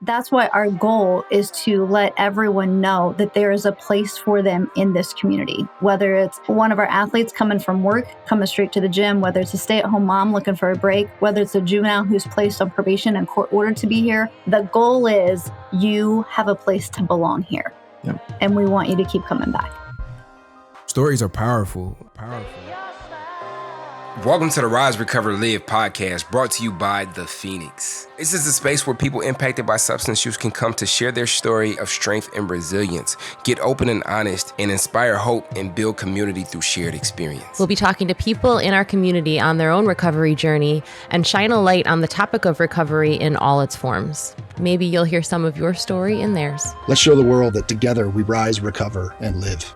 That's why our goal is to let everyone know that there is a place for them in this community. Whether it's one of our athletes coming from work, coming straight to the gym, whether it's a stay-at-home mom looking for a break, whether it's a juvenile who's placed on probation and court ordered to be here, the goal is you have a place to belong here. Yep. And we want you to keep coming back. Stories are powerful. Welcome to the Rise, Recover, Live podcast, brought to you by The Phoenix. This is a space where people impacted by substance use can come to share their story of strength and resilience, get open and honest, and inspire hope and build community through shared experience. We'll be talking to people in our community on their own recovery journey and shine a light on the topic of recovery in all its forms. Maybe you'll hear some of your story in theirs. Let's show the world that together we rise, recover, and live.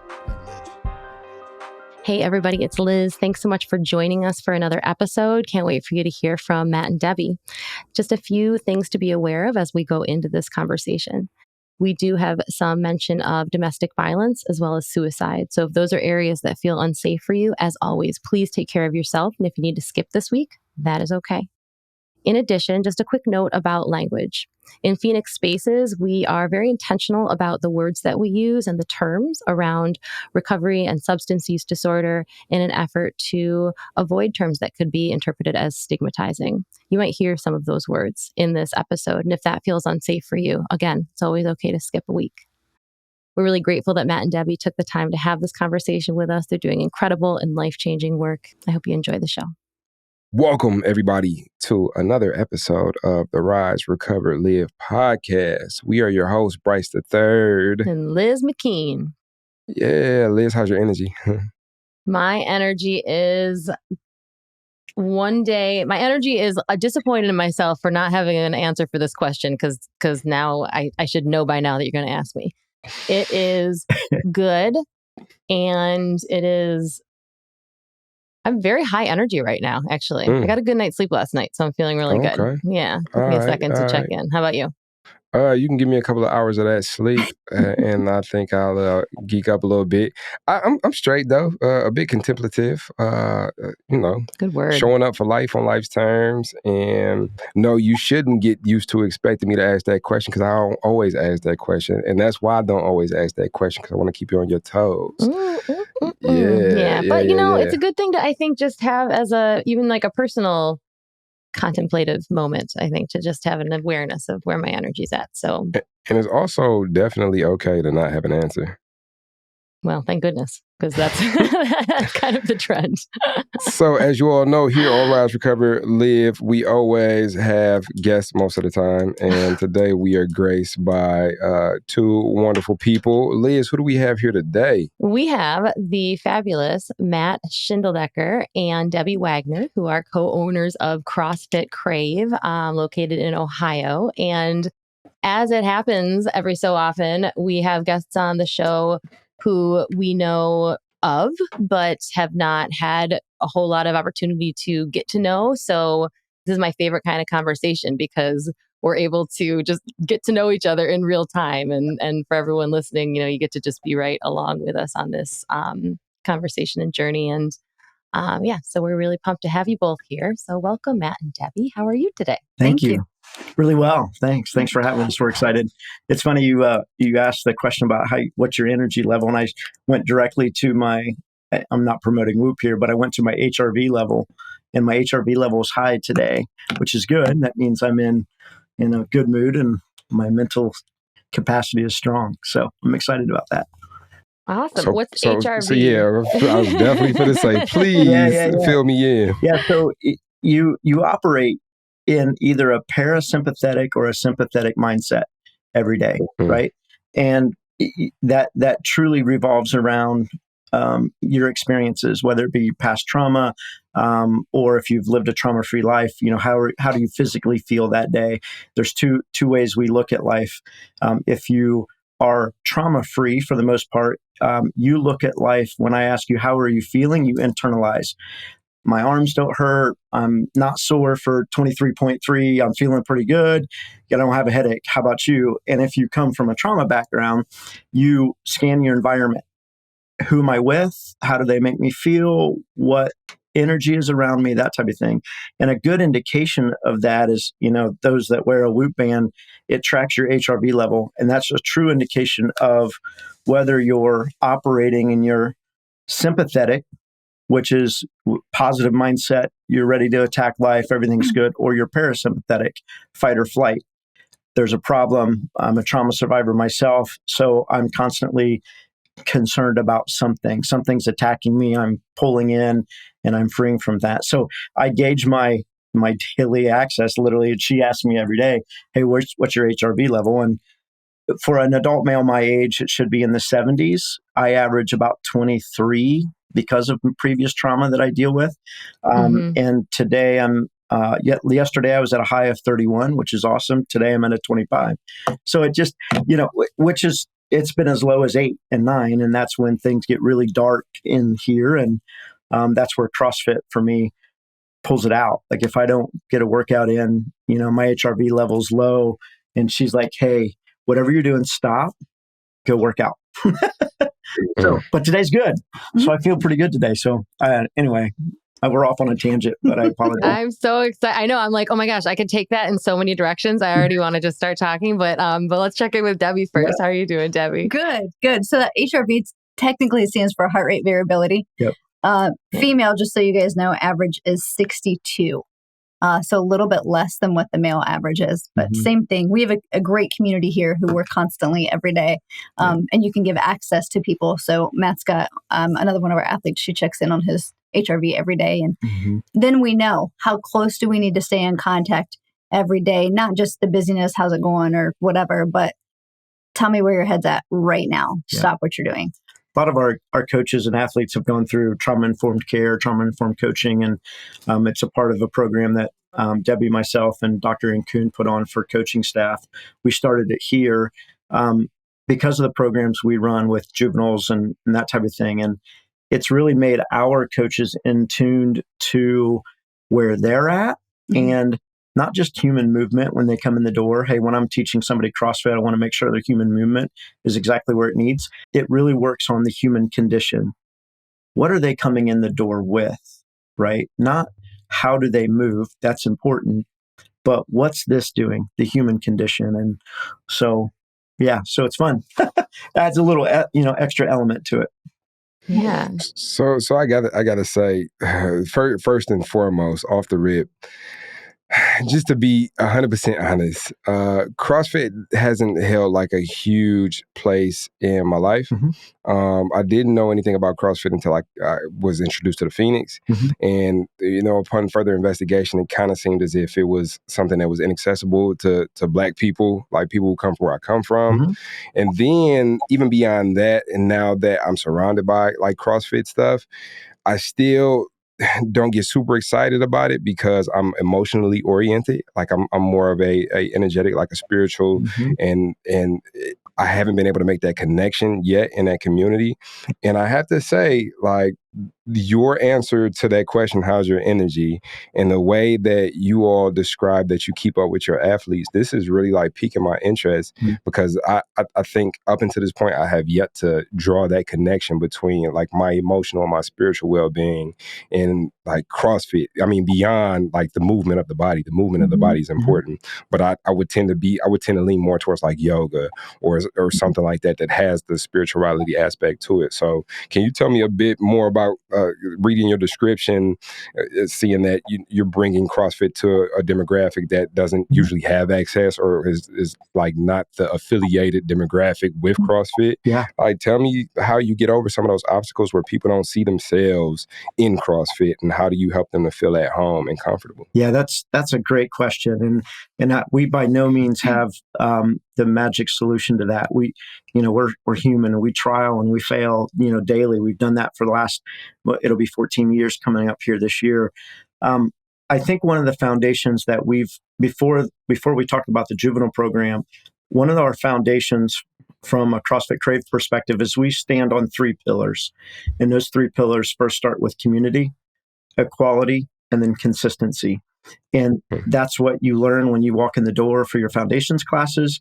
Hey everybody, it's Liz. Thanks so much for joining us for another episode. Can't wait for you to hear from Matt and Debbie. Just a few things to be aware of as we go into this conversation. We do have some mention of domestic violence as well as suicide. So if those are areas that feel unsafe for you, as always, please take care of yourself. And if you need to skip this week, that is okay. In addition, just a quick note about language. In Phoenix Spaces, we are very intentional about the words that we use and the terms around recovery and substance use disorder in an effort to avoid terms that could be interpreted as stigmatizing. You might hear some of those words in this episode, and if that feels unsafe for you, again, it's always okay to skip a week. We're really grateful that Matt and Debbie took the time to have this conversation with us. They're doing incredible and life-changing work. I hope you enjoy the show. Welcome, everybody, to another episode of the Rise, Recover, Live podcast. We are your hosts, Bryce III. And Liz McKean. Yeah, Liz, how's your energy? My energy is disappointed in myself for not having an answer for this question because now I should know by now that you're going to ask me. It is good, and it is... I'm very high energy right now, actually. I got a good night's sleep last night, so I'm feeling really good. Yeah. Give me a second to check in. How about you? You can give me a couple of hours of that sleep, and I think I'll geek up a little bit. I'm straight, though. A bit contemplative, Good word. Showing up for life on life's terms. And no, you shouldn't get used to expecting me to ask that question because I don't always ask that question. And that's why I don't always ask that question, because I want to keep you on your toes. Yeah. But, it's a good thing to, I think, just have as even like a personal contemplative moment, I think, to just have an awareness of where my energy's at. So, and it's also definitely okay to not have an answer. Well, thank goodness, because that's kind of the trend. So as you all know, here on Rise, Recover, Live, we always have guests most of the time. And today we are graced by two wonderful people. Liz, who do we have here today? We have the fabulous Matt Schindeldecker and Debbie Wagner, who are co-owners of CrossFit Crave, located in Ohio. And as it happens every so often, we have guests on the show who we know of, but have not had a whole lot of opportunity to get to know. So this is my favorite kind of conversation because we're able to just get to know each other in real time. And for everyone listening, you get to just be right along with us on this conversation and journey. And so we're really pumped to have you both here. So welcome, Matt and Debbie. How are you today? Thank you. Really well. Thanks for having us. We're excited. It's funny you asked the question about what's your energy level, and I went directly to I'm not promoting Whoop here, but I went to my HRV level, and my HRV level is high today, which is good. That means I'm in a good mood and my mental capacity is strong. So I'm excited about that. Awesome. What's HRV? So I was definitely going to say, please fill me in. Yeah. So you operate in either a parasympathetic or a sympathetic mindset every day, right? And that truly revolves around your experiences, whether it be past trauma, or if you've lived a trauma-free life. How do you physically feel that day? There's two ways we look at life. If you are trauma-free for the most part, you look at life. When I ask you, how are you feeling? You internalize. My arms don't hurt. I'm not sore for 23.3. I'm feeling pretty good. I don't have a headache. How about you? And if you come from a trauma background, you scan your environment. Who am I with? How do they make me feel? What energy is around me, that type of thing. And a good indication of that is, those that wear a Whoop band, it tracks your HRV level. And that's a true indication of whether you're operating in your sympathetic, which is positive mindset, you're ready to attack life, everything's good, or your parasympathetic, fight or flight. There's a problem. I'm a trauma survivor myself, so I'm constantly concerned about something. Something's attacking me. I'm pulling in, and I'm freeing from that. So I gauge my daily access. Literally, she asks me every day, "Hey, what's your HRV level?" And for an adult male my age, it should be in the 70s. I average about 23 because of previous trauma that I deal with. And today yesterday I was at a high of 31, which is awesome. Today I'm at a 25. So it just, it's been as low as 8 and 9. And that's when things get really dark in here. And that's where CrossFit for me pulls it out. Like if I don't get a workout in, my HRV level's low, and she's like, "Hey, whatever you're doing, stop, go work out." So, but today's good. So I feel pretty good today. So anyway, we're off on a tangent, but I apologize. I'm so excited. I know. I'm like, oh my gosh, I could take that in so many directions. I already want to just start talking, but let's check in with Debbie first. Yeah. How are you doing, Debbie? Good. So that HRV technically stands for heart rate variability. Yep. Female, just so you guys know, average is 62. So a little bit less than what the male average is, but same thing. We have a great community here who work constantly every day, and you can give access to people. So Matt's got another one of our athletes. She checks in on his HRV every day, and then we know how close do we need to stay in contact every day, not just the busyness, how's it going or whatever, but tell me where your head's at right now. Stop what you're doing. A lot of our coaches and athletes have gone through trauma-informed care, trauma-informed coaching, and it's a part of a program that Debbie, myself, and Dr. Kuhn put on for coaching staff. We started it here because of the programs we run with juveniles and that type of thing. And it's really made our coaches in tuned to where they're at and not just human movement when they come in the door. Hey, when I'm teaching somebody CrossFit, I want to make sure their human movement is exactly where it needs. It really works on the human condition. What are they coming in the door with, right? Not how do they move? That's important. But what's this doing? The human condition. And so, so it's fun. Adds a little, extra element to it. Yeah. So I gotta say, first and foremost, off the rip, just to be 100% honest, CrossFit hasn't held like a huge place in my life. I didn't know anything about CrossFit until I was introduced to the Phoenix. And, upon further investigation, it kind of seemed as if it was something that was inaccessible to Black people, like people who come from where I come from. And then even beyond that, and now that I'm surrounded by like CrossFit stuff, I still don't get super excited about it because I'm emotionally oriented. Like I'm more of a energetic, like a spiritual, and I haven't been able to make that connection yet in that community. And I have to say, like, your answer to that question, how's your energy, and the way that you all describe that you keep up with your athletes, this is really like piquing my interest because I think up until this point, I have yet to draw that connection between like my emotional and my spiritual well-being and like CrossFit. I mean, beyond like the movement of the body, the movement of the body is important, but I would tend to lean more towards like yoga or something like that has the spirituality aspect to it. So can you tell me a bit more about reading your description, seeing that you're bringing CrossFit to a demographic that doesn't usually have access or is like not the affiliated demographic with CrossFit? Like, tell me how you get over some of those obstacles where people don't see themselves in CrossFit, and how do you help them to feel at home and comfortable? Yeah, that's a great question, and we by no means have the magic solution to that. We're human, and we trial and we fail, daily. We've done that for the last, it'll be 14 years coming up here this year. I think one of the foundations that before we talked about the juvenile program, one of our foundations from a CrossFit Crave perspective is we stand on 3 pillars. And those 3 pillars first start with community, equality, and then consistency. And that's what you learn when you walk in the door for your foundations classes.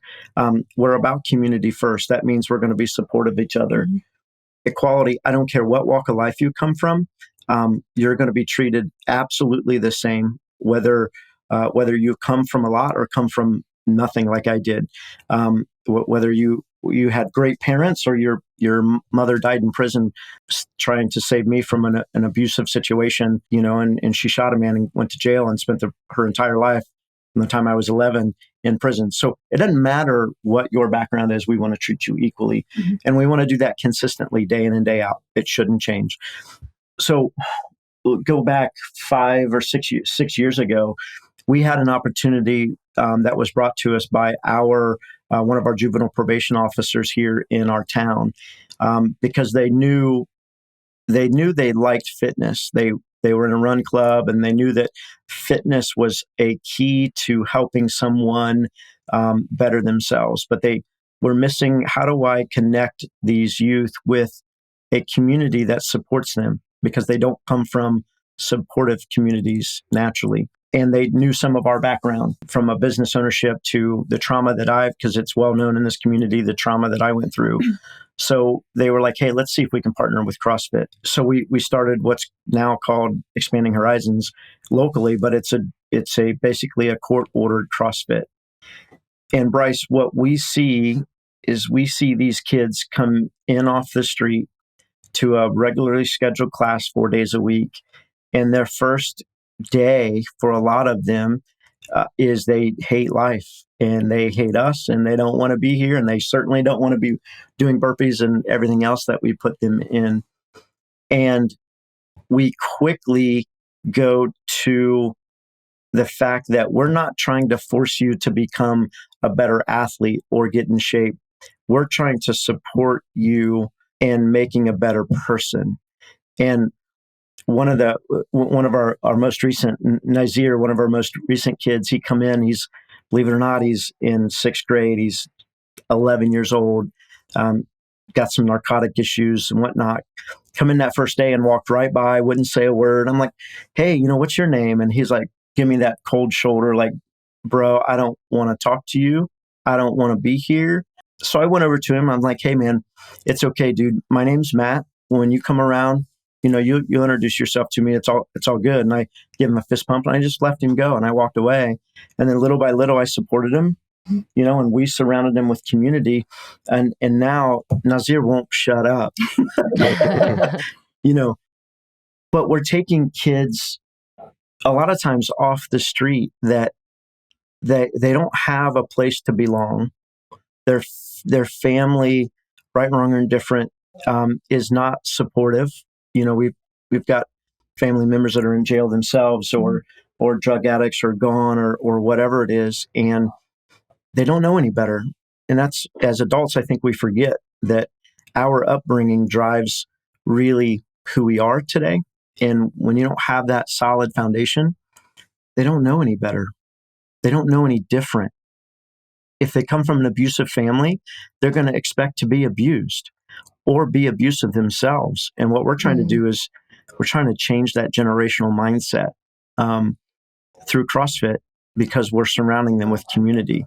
We're about community first. That means we're going to be supportive of each other. Equality, I don't care what walk of life you come from. you're going to be treated absolutely the same, whether you come from a lot or come from nothing like I did, whether you had great parents or your mother died in prison trying to save me from an abusive situation, and she shot a man and went to jail and spent her entire life from the time I was 11 in prison. So it doesn't matter what your background is. We want to treat you equally. Mm-hmm. And we want to do that consistently day in and day out. It shouldn't change. So go back 5 or 6 years ago, we had an opportunity that was brought to us by one of our juvenile probation officers here in our town, because they knew they liked fitness. They were in a run club, and they knew that fitness was a key to helping someone better themselves. But they were missing, how do I connect these youth with a community that supports them? Because they don't come from supportive communities naturally. And they knew some of our background, from a business ownership to the trauma that because it's well known in this community, the trauma that I went through. So they were like, hey, let's see if we can partner with CrossFit. So we started what's now called Expanding Horizons locally, but it's basically a court-ordered CrossFit. And Bryce, what we see is these kids come in off the street to a regularly scheduled class 4 days a week. And their first day for a lot of them is they hate life, and they hate us, and they don't want to be here, and they certainly don't want to be doing burpees and everything else that we put them in. And we quickly go to the fact that we're not trying to force you to become a better athlete or get in shape. We're trying to support you in making a better person. And one of our most recent, Nazir, one of our most recent kids, he come in, believe it or not, he's in 6th grade. He's 11 years old, got some narcotic issues and whatnot. Come in that first day and walked right by, wouldn't say a word. I'm like, hey, what's your name? And he's like, give me that cold shoulder, like, bro, I don't want to talk to you. I don't want to be here. So I went over to him. I'm like, hey, man, it's okay, dude. My name's Matt. When you come around, you introduce yourself to me. It's all good. And I give him a fist pump, and I just left him go, and I walked away. And then little by little, I supported him, and we surrounded him with community. And now Nazir won't shut up, but we're taking kids a lot of times off the street that they don't have a place to belong. Their family, right, wrong, or indifferent, is not supportive. We've got family members that are in jail themselves, or drug addicts, or gone, or whatever it is, and they don't know any better. And that's, as adults, I think we forget that our upbringing drives really who we are today. And when you don't have that solid foundation, they don't know any better. They don't know any different. If they come from an abusive family, they're going to expect to be abused or be abusive themselves. And what we're trying to do is we're trying to change that generational mindset through CrossFit, because we're surrounding them with community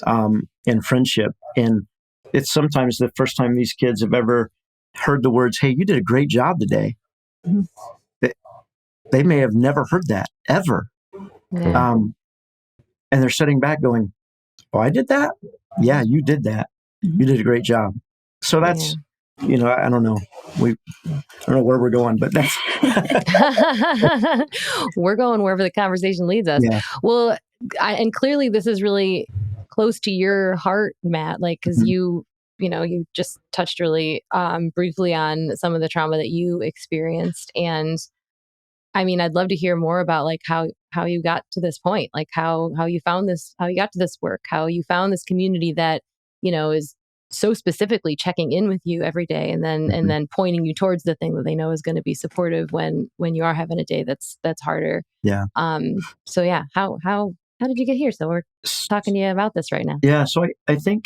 and friendship. And it's sometimes the first time these kids have ever heard the words, hey, you did a great job today. Mm-hmm. They may have never heard that ever. Yeah. And they're sitting back going, oh, I did that? Yeah, you did that. Mm-hmm. You did a great job. So that's, I don't know. I don't know where we're going, but that's we're going wherever the conversation leads us. Yeah. Well, and clearly this is really close to your heart, Matt, like, because you just touched really briefly on some of the trauma that you experienced. And I mean, I'd love to hear more about like how you got to this point, like how you found this, how you got to this work, how you found this community that, is so specifically checking in with you every day, and then pointing you towards the thing that they know is going to be supportive when you are having a day that's harder. Yeah. So yeah, how did you get here? So we're talking to you about this right now. Yeah. So I think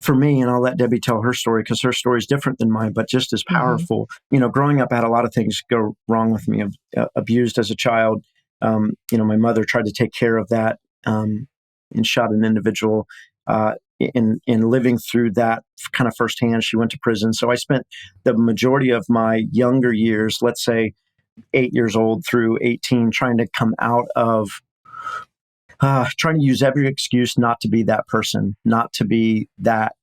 for me, and I'll let Debbie tell her story because her story is different than mine, but just as powerful. Mm-hmm. Growing up, I had a lot of things go wrong with me. Abused as a child. My mother tried to take care of that and shot an individual. In living through that kind of firsthand, she went to prison. So I spent the majority of my younger years, let's say 8 years old through 18, trying to come out of, trying to use every excuse not to be that person, not to be that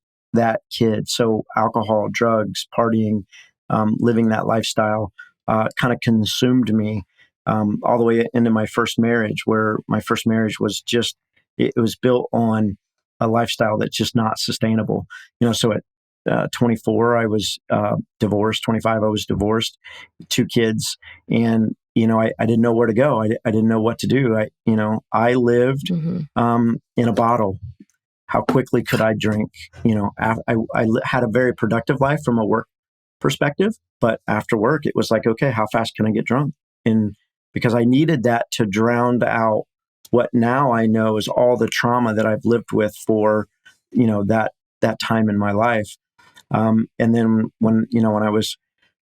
kid. So alcohol, drugs, partying, living that lifestyle kind of consumed me all the way into my first marriage, where my first marriage was just, it was built on a lifestyle that's just not sustainable. So at 24, I was divorced. 25, I was divorced, 2 kids. And, I didn't know where to go. I didn't know what to do. I lived in a bottle. How quickly could I drink? I had a very productive life from a work perspective, but after work, it was like, okay, how fast can I get drunk? And because I needed that to drown out what now I know is all the trauma that I've lived with for, that time in my life. And then when I was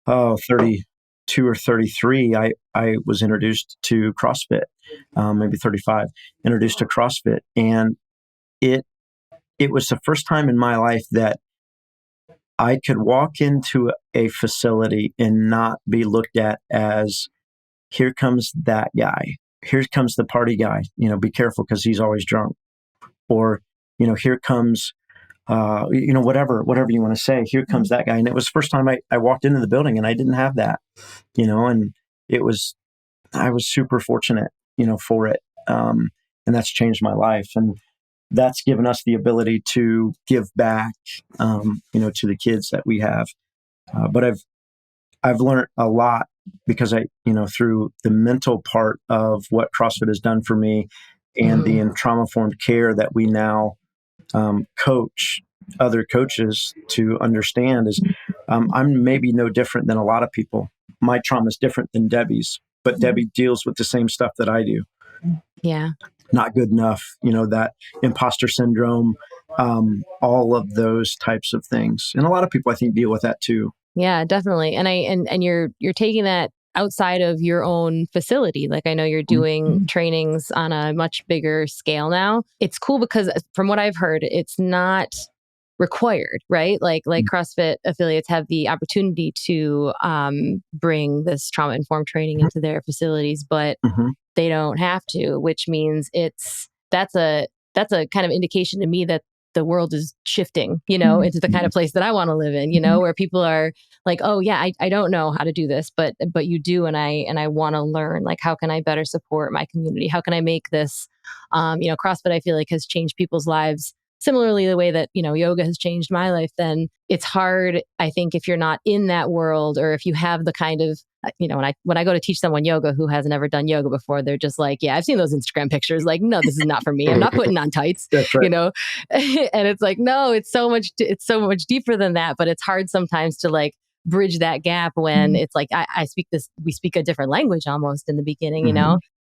32 or 33, I was introduced to CrossFit, maybe 35, introduced to CrossFit. And it was the first time in my life that I could walk into a facility and not be looked at as, here comes that guy. Here comes the party guy. Be careful because he's always drunk. Or, here comes, whatever you want to say. Here comes that guy. And it was the first time I walked into the building and I didn't have that, and I was super fortunate, for it. And that's changed my life. And that's given us the ability to give back, to the kids that we have. But I've learned a lot because through the mental part of what CrossFit has done for me and the trauma-informed care that we now coach other coaches to understand is, I'm maybe no different than a lot of people. My trauma is different than Debbie's, but Debbie deals with the same stuff that I do. Yeah. Not good enough, that imposter syndrome, all of those types of things. And a lot of people, I think, deal with that too. Yeah, definitely. And you're taking that outside of your own facility. Like, I know you're doing trainings on a much bigger scale now. It's cool because from what I've heard, it's not required, right? Like CrossFit affiliates have the opportunity to bring this trauma informed training into their facilities, but they don't have to, which means that's a kind of indication to me that the world is shifting, into the kind of place that I want to live in, where people are like, oh yeah, I don't know how to do this, but you do. And I want to learn, like, how can I better support my community? How can I make this, CrossFit, I feel like, has changed people's lives similarly the way that, yoga has changed my life. Then it's hard, I think, if you're not in that world, or if you have the kind of, when I go to teach someone yoga who has never done yoga before, they're just like, yeah, I've seen those Instagram pictures. Like, no, this is not for me. I'm not putting on tights, That's right. And it's like, no, it's so much deeper than that. But it's hard sometimes to like bridge that gap when it's like, we speak a different language almost in the beginning,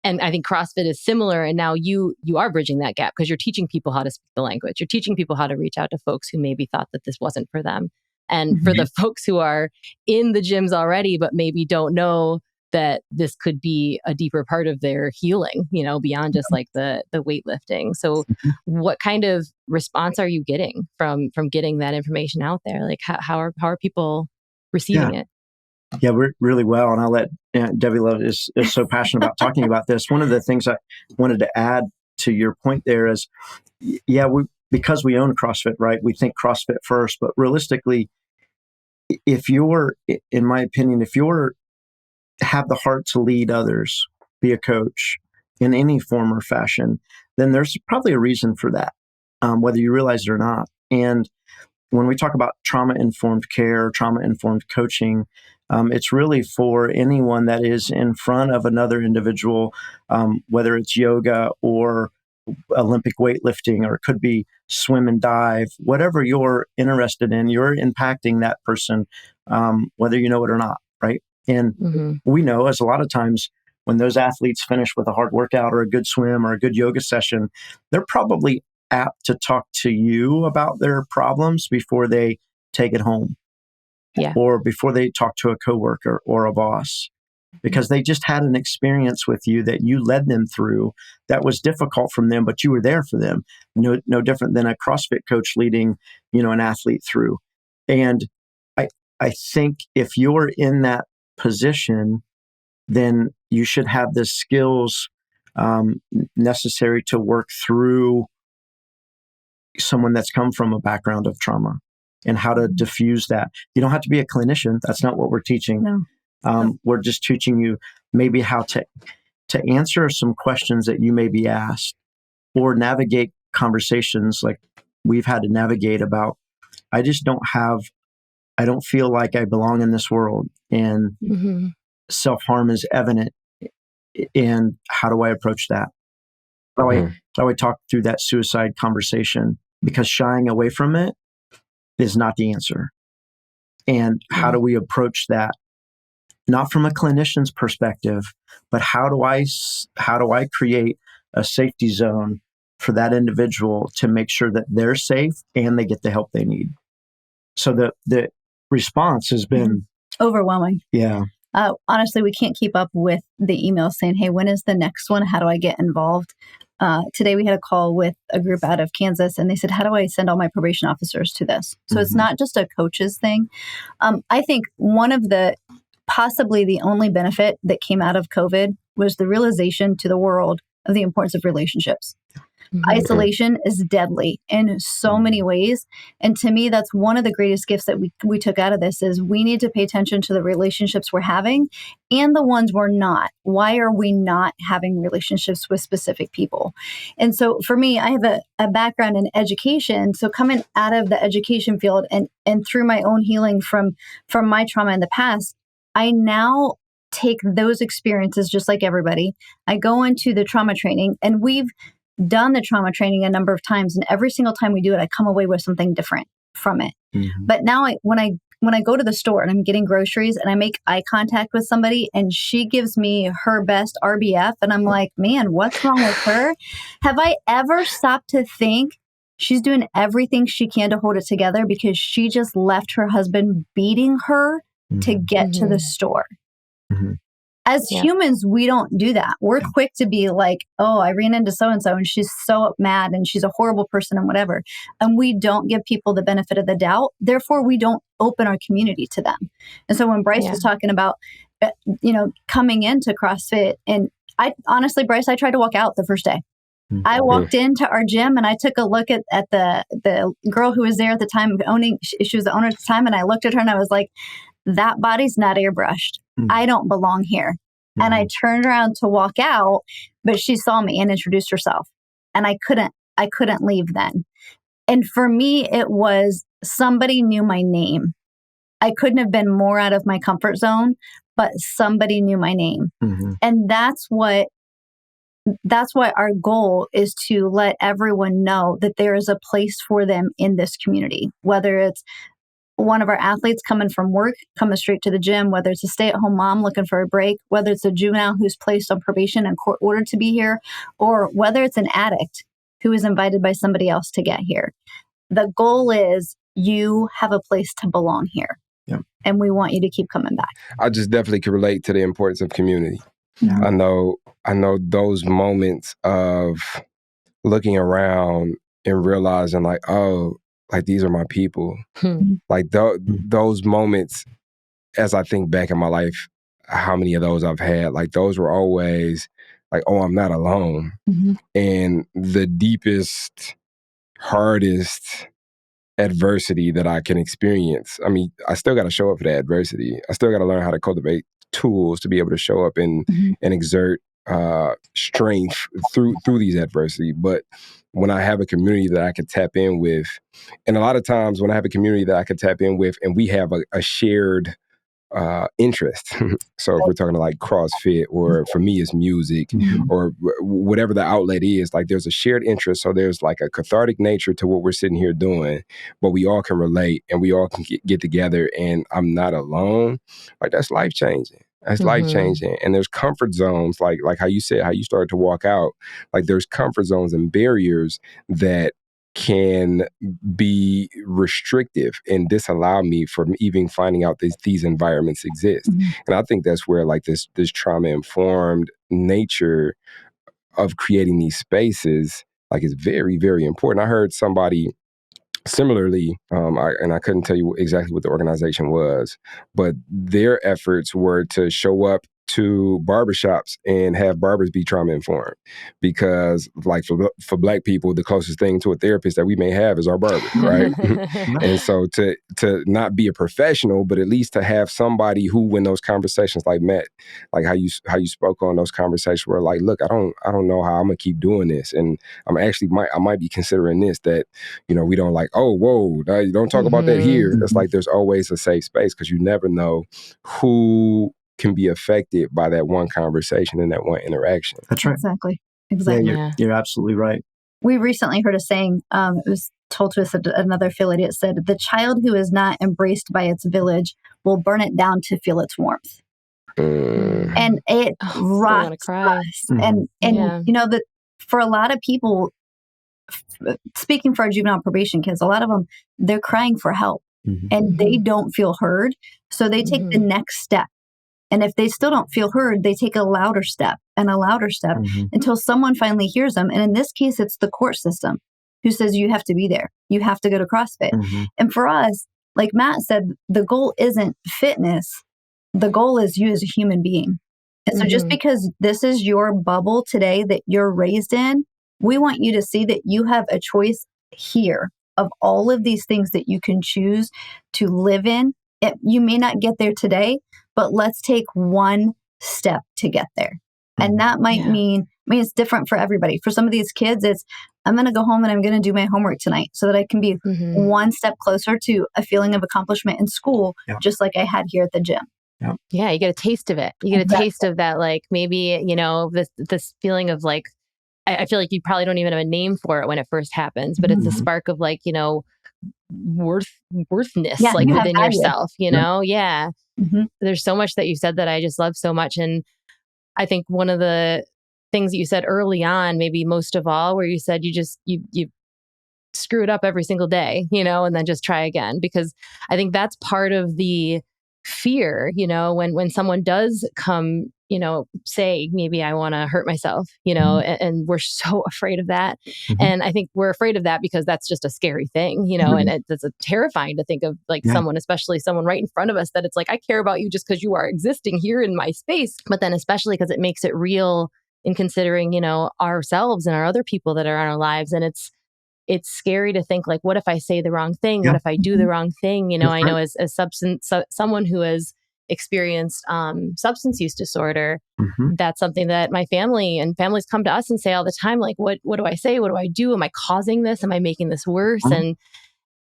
And I think CrossFit is similar. And now you are bridging that gap because you're teaching people how to speak the language. You're teaching people how to reach out to folks who maybe thought that this wasn't for them. And for the folks who are in the gyms already, but maybe don't know that this could be a deeper part of their healing, beyond just like the weightlifting. So what kind of response are you getting from getting that information out there? Like how are people receiving it? Yeah, we're really well. And I'll let Debbie Love is so passionate about talking about this. One of the things I wanted to add to your point there is, because we own CrossFit, right? We think CrossFit first, but realistically, if you're, in my opinion, if you're have the heart to lead others, be a coach in any form or fashion, then there's probably a reason for that, whether you realize it or not. And when we talk about trauma-informed care, trauma-informed coaching, it's really for anyone that is in front of another individual, whether it's yoga or Olympic weightlifting, or it could be swim and dive, whatever you're interested in, you're impacting that person, whether you know it or not, right? And we know, as a lot of times when those athletes finish with a hard workout or a good swim or a good yoga session, they're probably apt to talk to you about their problems before they take it home. Or before they talk to a coworker or a boss, because they just had an experience with you that you led them through that was difficult from them, but you were there for them. No different than a CrossFit coach leading, an athlete through. And I think if you're in that position, then you should have the skills necessary to work through someone that's come from a background of trauma and how to diffuse that. You don't have to be a clinician. That's not what we're teaching. No. We're just teaching you maybe how to answer some questions that you may be asked or navigate conversations like we've had to navigate about, I don't feel like I belong in this world, and self-harm is evident. And how do I approach that? How do I talk through that suicide conversation? Because shying away from it is not the answer. And how do we approach that? Not from a clinician's perspective, but how do I create a safety zone for that individual to make sure that they're safe and they get the help they need? So the response has been overwhelming. Yeah. Honestly, we can't keep up with the emails saying, hey, when is the next one? How do I get involved? Today we had a call with a group out of Kansas, and they said, how do I send all my probation officers to this? So it's not just a coach's thing. I think one of possibly the only benefit that came out of COVID was the realization to the world of the importance of relationships. Isolation is deadly in so many ways. And to me, that's one of the greatest gifts that we took out of this is we need to pay attention to the relationships we're having and the ones we're not. Why are we not having relationships with specific people? And so for me, I have a background in education. So coming out of the education field and through my own healing from my trauma in the past, I now take those experiences just like everybody. I go into the trauma training, and we've done the trauma training a number of times, and every single time we do it, I come away with something different from it. But now when I go to the store and I'm getting groceries and I make eye contact with somebody and she gives me her best RBF and I'm like, man, what's wrong with her? Have I ever stopped to think she's doing everything she can to hold it together because she just left her husband beating her to get to the store? As humans, we don't do that. We're quick to be like, oh, I ran into so-and-so and she's so mad and she's a horrible person and whatever. And we don't give people the benefit of the doubt. Therefore, we don't open our community to them. And so when Bryce was talking about, coming into CrossFit, and honestly, Bryce, I tried to walk out the first day. I walked into our gym and I took a look at the girl who was there at the time she was the owner at the time. And I looked at her and I was like, that body's not airbrushed. I don't belong here. And I turned around to walk out, but she saw me and introduced herself. And I couldn't leave then. And for me, it was somebody knew my name. I couldn't have been more out of my comfort zone, but somebody knew my name. And that's why our goal is to let everyone know that there is a place for them in this community, whether it's one of our athletes coming from work, coming straight to the gym, whether it's a stay-at-home mom looking for a break, whether it's a juvenile who's placed on probation and court ordered to be here, or whether it's an addict who is invited by somebody else to get here. The goal is you have a place to belong here. And we want you to keep coming back. I just definitely can relate to the importance of community. I know those moments of looking around and realizing like, oh, like these are my people. Like those moments, as I think back in my life, how many of those I've had, like those were always like, oh, I'm not alone. And the deepest, hardest adversity that I can experience, I mean, I still got to show up for that adversity. I still got to learn how to cultivate tools to be able to show up and exert strength through these adversity. But when I have a community that I can tap in with, and a lot of times when I have a community that I can tap in with and we have a shared interest. So if we're talking like CrossFit, or for me it's music, or whatever the outlet is, like there's a shared interest. So there's like a cathartic nature to what we're sitting here doing, but we all can relate and we all can get together, and I'm not alone. Like that's life changing. That's life changing. And there's comfort zones, like how you said, how you started to walk out. Like there's comfort zones and barriers that can be restrictive and disallow me from even finding out that these environments exist. And I think that's where like this trauma-informed nature of creating these spaces like is very, very important. I heard somebody similarly, I couldn't tell you exactly what the organization was, but their efforts were to show up to barbershops and have barbers be trauma informed, because like for Black people, the closest thing to a therapist that we may have is our barber, right? And so to not be a professional, but at least to have somebody who, when those conversations, like Matt, like how you spoke on those conversations, were like, look, I don't know how I'm gonna keep doing this, and I might be considering this, that, you know, we don't like, oh, whoa, you don't talk about that here. It's like there's always a safe space, because you never know who can be affected by that one conversation and that one interaction. That's right. Exactly. Yeah, you're absolutely right. We recently heard a saying, it was told to us at another affiliate. It said, the child who is not embraced by its village will burn it down to feel its warmth. And it rocks us. And you know, that for a lot of people, speaking for our juvenile probation kids, a lot of them, they're crying for help and they don't feel heard. So they take the next step. And if they still don't feel heard, they take a louder step and a louder step until someone finally hears them. And in this case, it's the court system who says, you have to be there. You have to go to CrossFit. And for us, like Matt said, the goal isn't fitness. The goal is you as a human being. And so just because this is your bubble today that you're raised in, we want you to see that you have a choice here of all of these things that you can choose to live in. You may not get there today, but let's take one step to get there. And that might mean it's different for everybody. For some of these kids, it's, I'm going to go home and I'm going to do my homework tonight so that I can be one step closer to a feeling of accomplishment in school, just like I had here at the gym. Yeah, you get a taste of it. You get a taste of that, like maybe, you know, this feeling of like, I feel like you probably don't even have a name for it when it first happens, but it's a spark of like, you know, worthness, like within yourself, you know? Yeah. There's so much that you said that I just love so much. And I think one of the things that you said early on, maybe most of all, where you said you screw it up every single day, you know, and then just try again, because I think that's part of the fear, you know, when someone does come, you know, say, maybe I want to hurt myself, you know, and we're so afraid of that. And I think we're afraid of that because that's just a scary thing, you know, and it's terrifying to think of like someone, especially someone right in front of us, that it's like, I care about you just because you are existing here in my space. But then especially because it makes it real in considering, you know, ourselves and our other people that are in our lives. And it's scary to think like, what if I say the wrong thing? What if I do the wrong thing? You know, I know as someone who has experienced substance use disorder, that's something that my families come to us and say all the time, like, what do I say? What do I do? Am I causing this? Am I making this worse?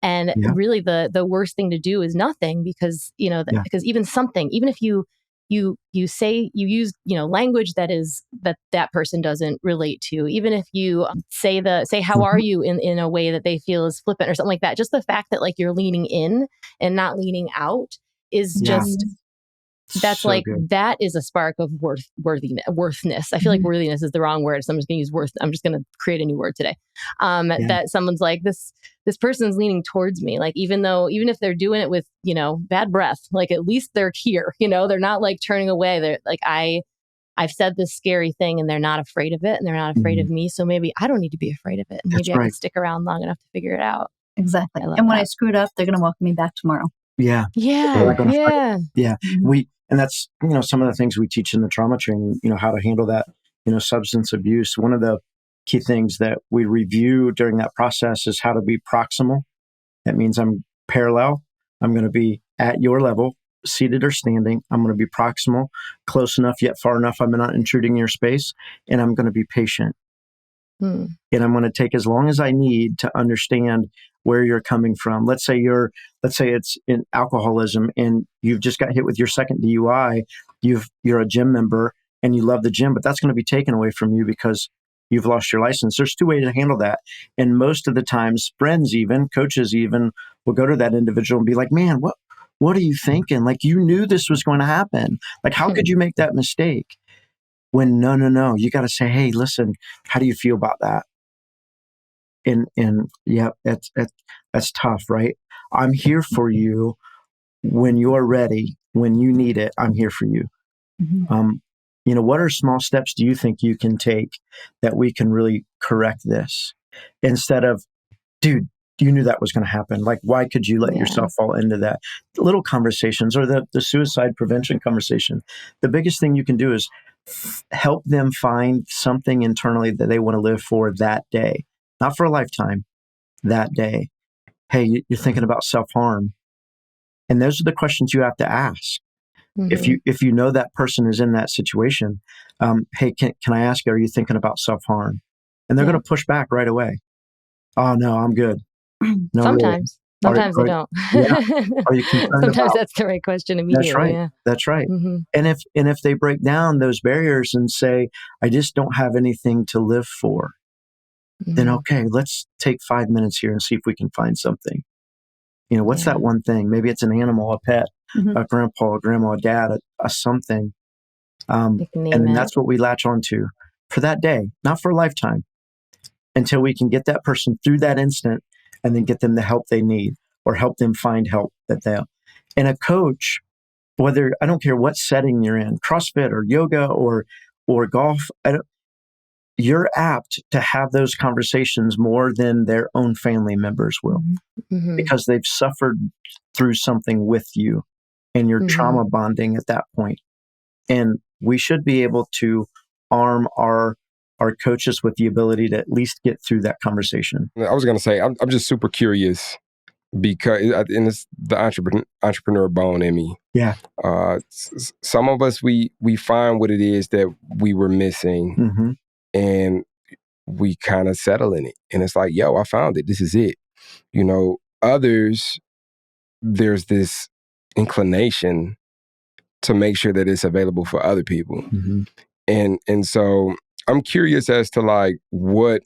And really the worst thing to do is nothing, because, you know, because even if you say, you use, you know, language that person doesn't relate to, even if you say how are you in a way that they feel is flippant or something like that, just the fact that like you're leaning in and not leaning out is just, that's so like good. That is a spark of worthness. I feel like worthiness is the wrong word, so I'm just going to use worth. I'm just going to create a new word today. That someone's like, this person's leaning towards me. Like, even if they're doing it with, you know, bad breath, like at least they're here, you know, they're not like turning away. They're like, I've said this scary thing and they're not afraid of it, and they're not afraid of me. So maybe I don't need to be afraid of it. Maybe I can stick around long enough to figure it out. Exactly. And when I screwed up, they're going to welcome me back tomorrow. Yeah. And that's, you know, some of the things we teach in the trauma training, you know, how to handle that, you know, substance abuse. One of the key things that we review during that process is how to be proximal. That means I'm parallel. I'm going to be at your level, seated or standing. I'm going to be proximal, close enough yet far enough I'm not intruding your space, and I'm going to be patient. And I'm going to take as long as I need to understand where you're coming from. Let's say it's in alcoholism and you've just got hit with your second DUI. You're a gym member and you love the gym, but that's going to be taken away from you because you've lost your license. There's two ways to handle that. And most of the times, friends, even coaches, even will go to that individual and be like, man, what are you thinking? Like, you knew this was going to happen. Like, how could you make that mistake? When no, you got to say, hey, listen, how do you feel about that? And yeah, that's tough, right? I'm here for you when you're ready, when you need it. I'm here for you. You know, what are small steps do you think you can take that we can really correct this? Instead of, dude, you knew that was going to happen. Like, why could you let yourself fall into that? Little conversations, or the suicide prevention conversation. The biggest thing you can do is help them find something internally that they want to live for that day, not for a lifetime, that day. Hey, you're thinking about self-harm. And those are the questions you have to ask. Mm-hmm. If you know that person is in that situation, hey, can I ask you, are you thinking about self-harm? And they're going to push back right away. Oh, no, I'm good. No, Sometimes. really. Sometimes they don't. Yeah. Are you concerned Sometimes about? that's the right question immediately. That's right. Yeah. That's right. Mm-hmm. And if they break down those barriers and say, I just don't have anything to live for, then okay, let's take 5 minutes here and see if we can find something. What's that one thing? Maybe it's an animal, a pet, a grandpa, a grandma, a dad, a something. And then that's what we latch onto for that day, not for a lifetime, until we can get that person through that instant and then get them the help they need or help them find help that they'll. And a coach, whether, I don't care what setting you're in, CrossFit or yoga or golf, you're apt to have those conversations more than their own family members will, because they've suffered through something with you and you're trauma bonding at that point. And we should be able to arm our coaches with the ability to at least get through that conversation. I was going to say, I'm just super curious because, and it's the entrepreneur bone in me. Yeah. Some of us, we find what it is that we were missing, and we kind of settle in it. And it's like, yo, I found it. This is it. Others, there's this inclination to make sure that it's available for other people. And so I'm curious as to like what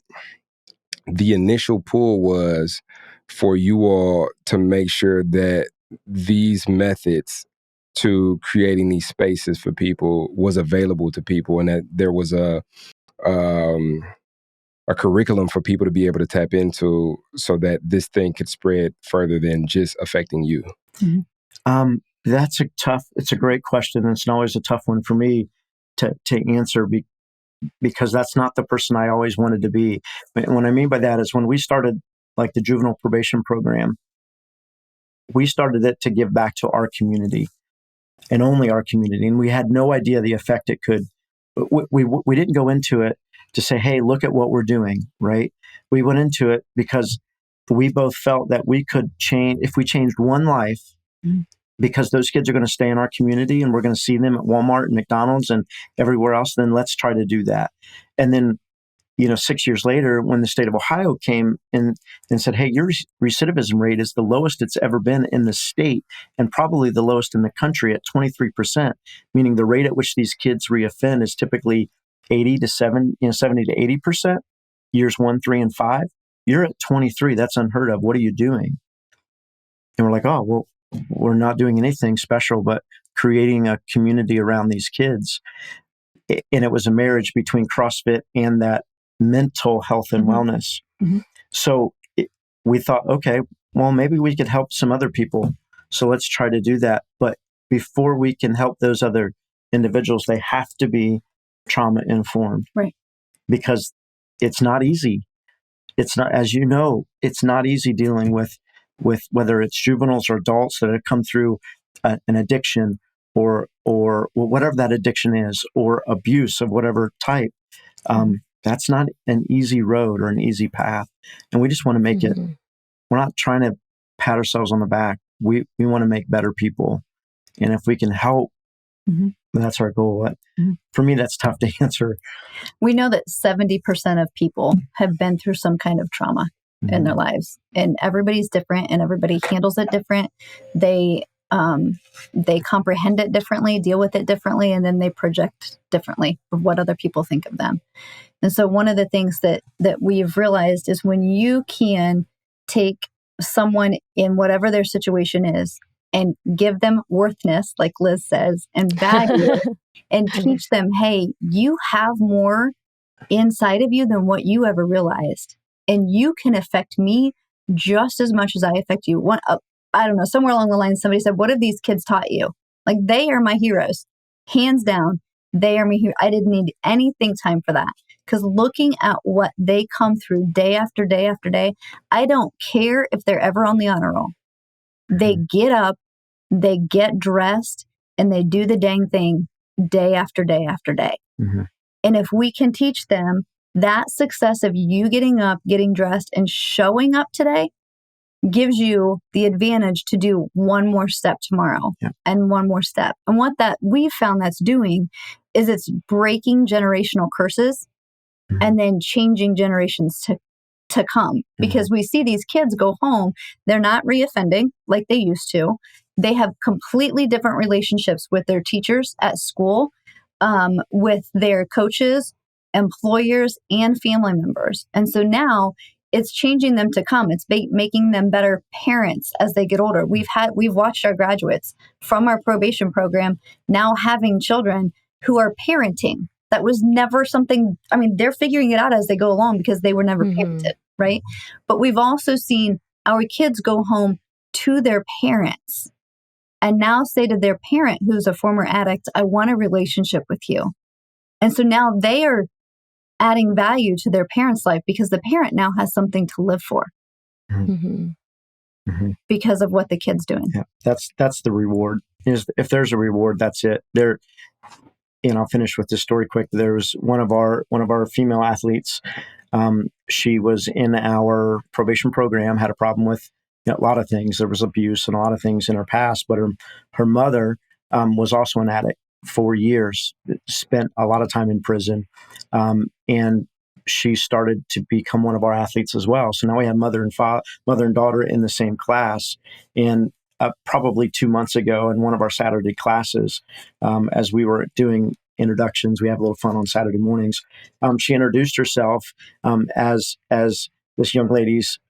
the initial pull was for you all to make sure that these methods to creating these spaces for people was available to people, and that there was a curriculum for people to be able to tap into so that this thing could spread further than just affecting you. It's a great question. And it's always a tough one for me to answer because that's not the person I always wanted to be. What I mean by that is when we started like the juvenile probation program, we started it to give back to our community and only our community. And we had no idea the effect it could. We didn't go into it to say, hey, look at what we're doing, right? We went into it because we both felt that we could change, if we changed one life, because those kids are going to stay in our community and we're going to see them at Walmart and McDonald's and everywhere else, then let's try to do that. And then, 6 years later, when the state of Ohio came and said, hey, your recidivism rate is the lowest it's ever been in the state and probably the lowest in the country at 23%, meaning the rate at which these kids reoffend is typically 70 to 80%, years 1, 3, and 5. You're at 23. That's unheard of. What are you doing? And we're like, oh, well, we're not doing anything special, but creating a community around these kids. And it was a marriage between CrossFit and that mental health and wellness. So we thought, okay, well, maybe we could help some other people. So let's try to do that. But before we can help those other individuals, they have to be trauma informed. Right. Because it's not easy. It's not, as you know, it's not easy dealing with whether it's juveniles or adults that have come through an addiction or whatever that addiction is, or abuse of whatever type. That's not an easy road or an easy path. And we just want to make it, we're not trying to pat ourselves on the back. We want to make better people. And if we can help, that's our goal. For me, that's tough to answer. We know that 70% of people have been through some kind of trauma in their lives, and everybody's different and everybody handles it different. They comprehend it differently, deal with it differently, and then they project differently of what other people think of them. And so one of the things that we've realized is when you can take someone in whatever their situation is and give them worthness, like Liz says, and value, and teach them, hey, you have more inside of you than what you ever realized. And you can affect me just as much as I affect you. I don't know, somewhere along the line, somebody said, what have these kids taught you? Like, they are my heroes. Hands down, they are my heroes. I didn't need any think time for that. because looking at what they come through day after day after day, I don't care if they're ever on the honor roll. They get up, they get dressed, and they do the dang thing day after day after day. Mm-hmm. And if we can teach them that success of you getting up, getting dressed, and showing up today gives you the advantage to do one more step tomorrow and one more step. And what that we've found that's doing is it's breaking generational curses and then changing generations to come. Because we see these kids go home, they're not reoffending like they used to. They have completely different relationships with their teachers at school, with their coaches, employers, and family members. And so now it's changing them to come. It's making them better parents as they get older. We've watched our graduates from our probation program now having children who are parenting. That was never something, I mean, they're figuring it out as they go along because they were never parented, right? But we've also seen our kids go home to their parents and now say to their parent who's a former addict, I want a relationship with you. And so now they are adding value to their parent's life because the parent now has something to live for because of what the kid's doing. Yeah, that's the reward. If there's a reward, that's it. There, and I'll finish with this story quick. There was one of our female athletes. She was in our probation program, had a problem with a lot of things. There was abuse and a lot of things in her past, but her mother was also an addict for years, spent a lot of time in prison. And she started to become one of our athletes as well. So now we have mother and daughter in the same class. And probably 2 months ago in one of our Saturday classes, as we were doing introductions, we have a little fun on Saturday mornings. She introduced herself as this young lady's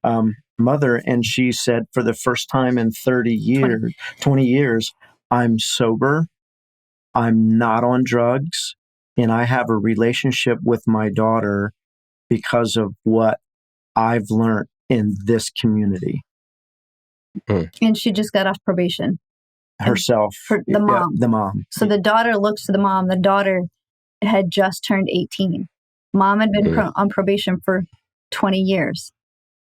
mother. And she said, for the first time in 20 years, I'm sober. I'm not on drugs, and I have a relationship with my daughter because of what I've learned in this community. And she just got off probation. Herself. The mom. The mom. So the daughter looks to the mom. The daughter had just turned 18. Mom had been on probation for 20 years.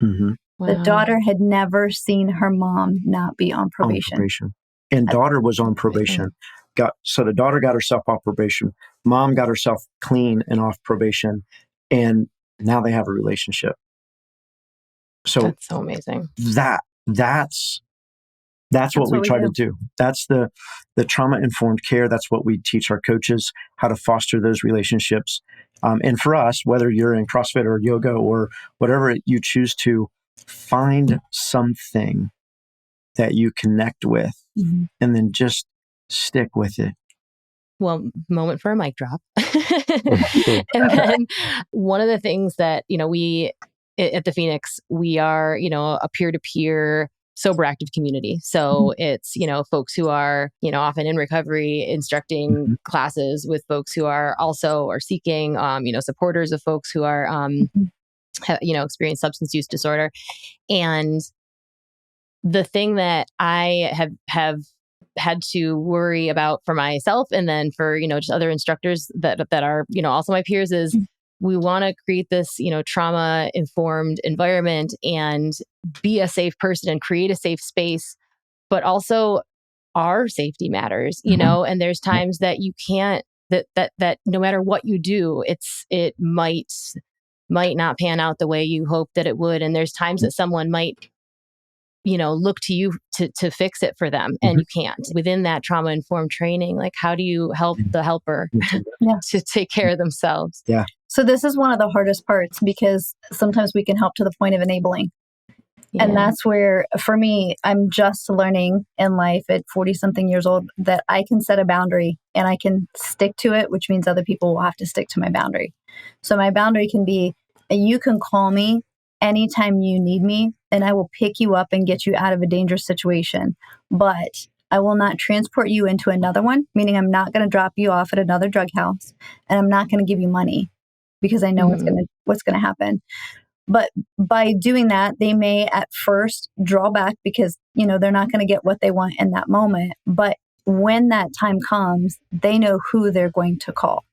Mm-hmm. Wow. The daughter had never seen her mom not be on probation. And daughter was on probation. So the daughter got herself off probation. Mom got herself clean and off probation. And now they have a relationship. So that's so amazing. That's what we try to do. That's the trauma-informed care. That's what we teach our coaches, how to foster those relationships. And for us, whether you're in CrossFit or yoga or whatever you choose to, find something that you connect with and then just stick with it. Well, moment for a mic drop. And then one of the things that, we at the Phoenix, we are, a peer-to-peer sober active community. So it's, folks who are, often in recovery, instructing classes with folks who are seeking, supporters of folks who are, experience substance use disorder. And the thing that I have had to worry about for myself and then for, just other instructors that are, also my peers is we want to create this, trauma informed environment and be a safe person and create a safe space, but also our safety matters, and there's times that you can't, that no matter what you do, it might not pan out the way you hope that it would. And there's times that someone might, look to you to fix it for them. And you can't. Within that trauma-informed training, like how do you help the helper to take care of themselves? Yeah. So this is one of the hardest parts because sometimes we can help to the point of enabling. Yeah. And that's where, for me, I'm just learning in life at 40-something years old that I can set a boundary and I can stick to it, which means other people will have to stick to my boundary. So my boundary can be, you can call me anytime you need me, and I will pick you up and get you out of a dangerous situation. But I will not transport you into another one, meaning I'm not going to drop you off at another drug house, and I'm not going to give you money because I know what's going to happen. But by doing that, they may at first draw back because, they're not going to get what they want in that moment. But when that time comes, they know who they're going to call.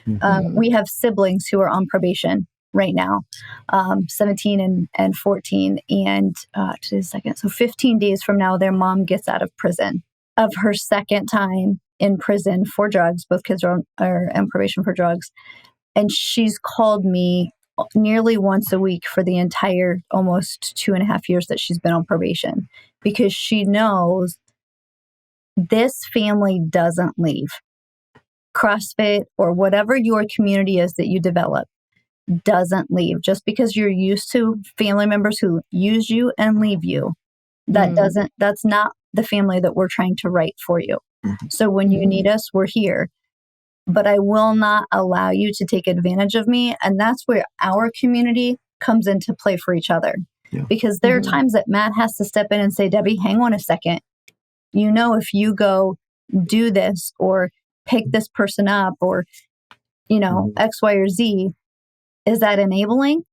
We have siblings who are on probation right now, 17 and 14. And today's second. So 15 days from now, their mom gets out of prison. Of her second time in prison for drugs. Both kids are on probation for drugs. And she's called me nearly once a week for the entire almost 2.5 years that she's been on probation, because she knows this family doesn't leave. CrossFit or whatever your community is that you develop doesn't leave. Just because you're used to family members who use you and leave you, that's not the family that we're trying to write for you. So when you need us, we're here. But I will not allow you to take advantage of me. And that's where our community comes into play for each other. Yeah. Because there are times that Matt has to step in and say, Debbie, hang on a second. If you go do this or pick this person up or, X, Y, or Z, is that enabling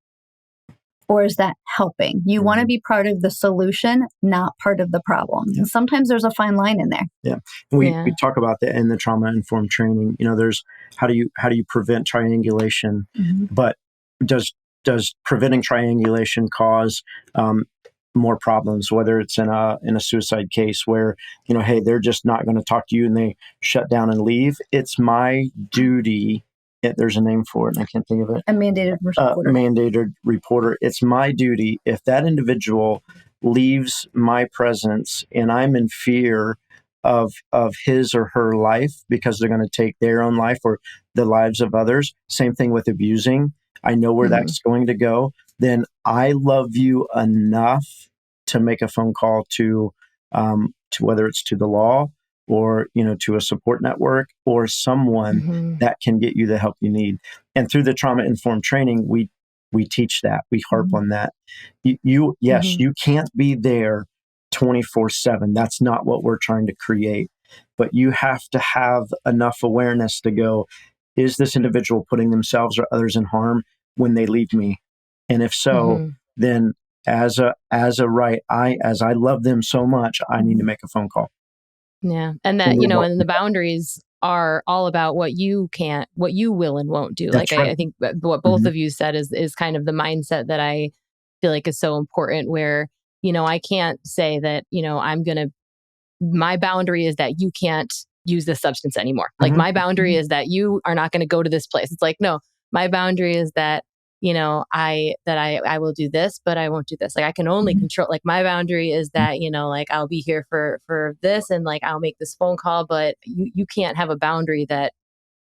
or is that helping? You want to be part of the solution, not part of the problem. And sometimes there's a fine line in there. Yeah. We talk about that in the trauma-informed training. There's how do you prevent triangulation, but does preventing triangulation cause more problems, whether it's in a suicide case where, hey, they're just not going to talk to you and they shut down and leave. It's my duty. There's a name for it, and I can't think of it. A mandated reporter. Mandated reporter. It's my duty, if that individual leaves my presence and I'm in fear of his or her life because they're going to take their own life or the lives of others. Same thing with abusing. I know where that's going to go. Then I love you enough to make a phone call to whether it's to the law or, to a support network or someone that can get you the help you need. And through the trauma-informed training, we teach that. We harp on that. You can't be there 24/7. That's not what we're trying to create. But you have to have enough awareness to go, is this individual putting themselves or others in harm when they leave me? And if so, then as a right, as I love them so much, I need to make a phone call. Yeah. And that, and the boundaries are all about what you will and won't do. That's right. I think what both of you said is kind of the mindset that I feel like is so important where, I can't say that, my boundary is that you can't use this substance anymore. Like my boundary is that you are not going to go to this place. It's like, no, my boundary is that, I will do this, but I won't do this. Like I can only control, like my boundary is that, I'll be here for this and like, I'll make this phone call, but you can't have a boundary that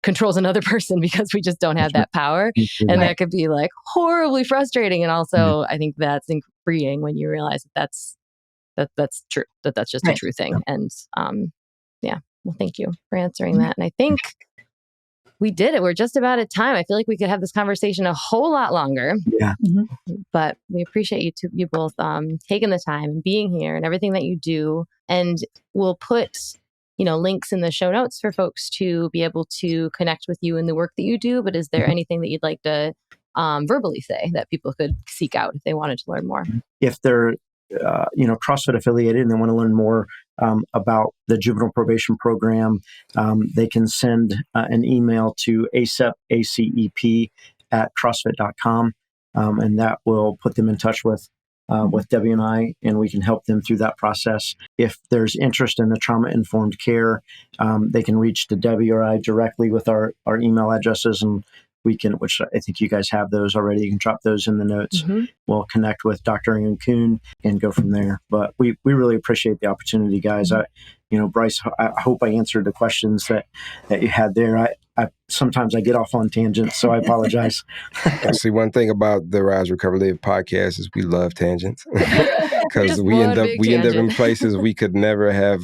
controls another person because we just don't have that power. And that could be like horribly frustrating. And also I think that's freeing when you realize that's true, that's just a true thing. And well, thank you for answering that. And I think we did it. We're just about at time. I feel like we could have this conversation a whole lot longer. Yeah. But we appreciate you both taking the time and being here and everything that you do. And we'll put, links in the show notes for folks to be able to connect with you in the work that you do. But is there anything that you'd like to verbally say that people could seek out if they wanted to learn more? If they're CrossFit affiliated and they want to learn more about the juvenile probation program, they can send an email to ACEP, ACEP at CrossFit.com, and that will put them in touch with Debbie and I, and we can help them through that process. If there's interest in the trauma-informed care, they can reach to Debbie or I directly with our email addresses, and we can, which I think you guys have those already. You can drop those in the notes. We'll connect with Dr. Ian Kuhn and go from there. But we really appreciate the opportunity, guys. Bryce, I hope I answered the questions that you had there. I sometimes I get off on tangents, so I apologize. See, one thing about the Rise, Recover, Live podcast is we love tangents because we end up in places we could never have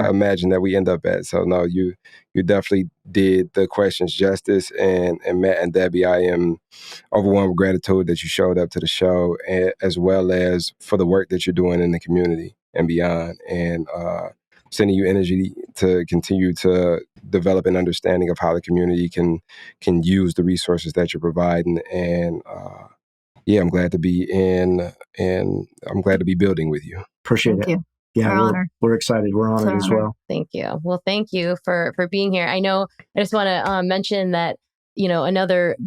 imagined that we end up at. So no, you definitely did the questions justice, and Matt and Debbie, I am overwhelmed with gratitude that you showed up to the show, as well as for the work that you're doing in the community and beyond, and sending you energy to continue to develop an understanding of how the community can use the resources that you're providing. And I'm glad to be in, and I'm glad to be building with you. Appreciate Thank it. you. Yeah, we're excited. We're honored as well. Thank you. Well, thank you for being here. I know I just want to mention that another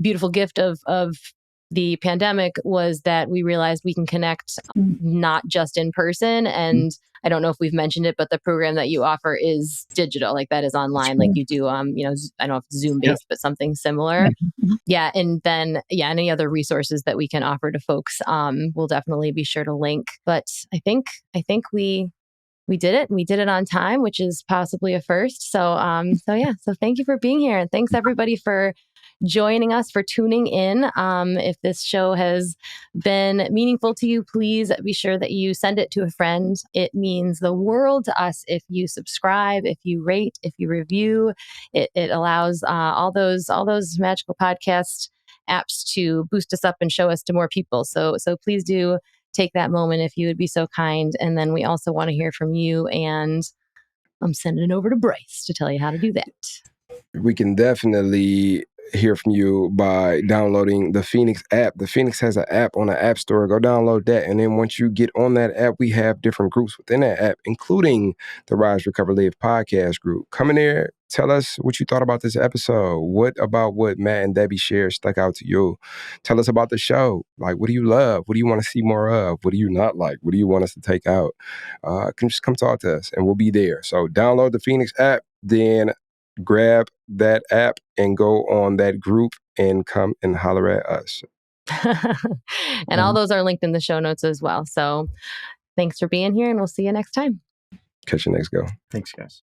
beautiful gift of the pandemic was that we realized we can connect not just in person. And I don't know if we've mentioned it, but the program that you offer is digital, like that is online, like you do, I don't know if it's Zoom based, but something similar. Yeah. And then, any other resources that we can offer to folks, we'll definitely be sure to link. But I think we did it. We did it on time, which is possibly a first. So thank you for being here. And thanks everybody for joining us, for tuning in. If this show has been meaningful to you, please be sure that you send it to a friend. It means the world to us if you subscribe, if you rate, if you review. It allows all those magical podcast apps to boost us up and show us to more people. So please do take that moment if you would be so kind. And then we also want to hear from you, and I'm sending it over to Bryce to tell you how to do that. We can definitely hear from you by downloading the Phoenix app. The Phoenix has an app on the App Store. Go download that. And then once you get on that app, we have different groups within that app, including the Rise, Recover, Live podcast group. Come in there. Tell us what you thought about this episode. What about what Matt and Debbie shared stuck out to you? Tell us about the show. Like, what do you love? What do you want to see more of? What do you not like? What do you want us to take out? Just come talk to us and we'll be there. So download the Phoenix app, then grab that app and go on that group and come and holler at us. And all those are linked in the show notes as well. So thanks for being here, and we'll see you next time. Catch you next go. Thanks, guys.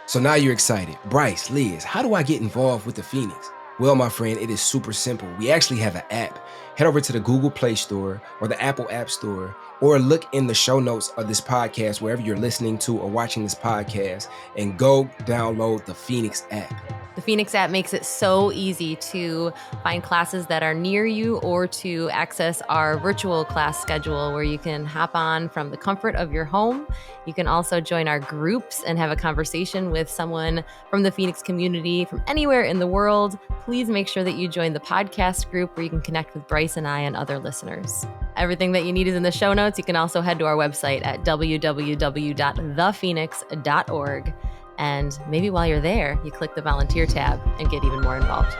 So now you're excited. Bryce, Liz, how do I get involved with the Phoenix? Well, my friend, it is super simple. We actually have an app. Head over to the Google Play Store or the Apple App Store, or look in the show notes of this podcast, wherever you're listening to or watching this podcast, and go download the Phoenix app. The Phoenix app makes it so easy to find classes that are near you, or to access our virtual class schedule where you can hop on from the comfort of your home. You can also join our groups and have a conversation with someone from the Phoenix community from anywhere in the world. Please make sure that you join the podcast group where you can connect with Bryce and I and other listeners. Everything that you need is in the show notes. You can also head to our website at www.thephoenix.org. And maybe while you're there, you click the volunteer tab and get even more involved.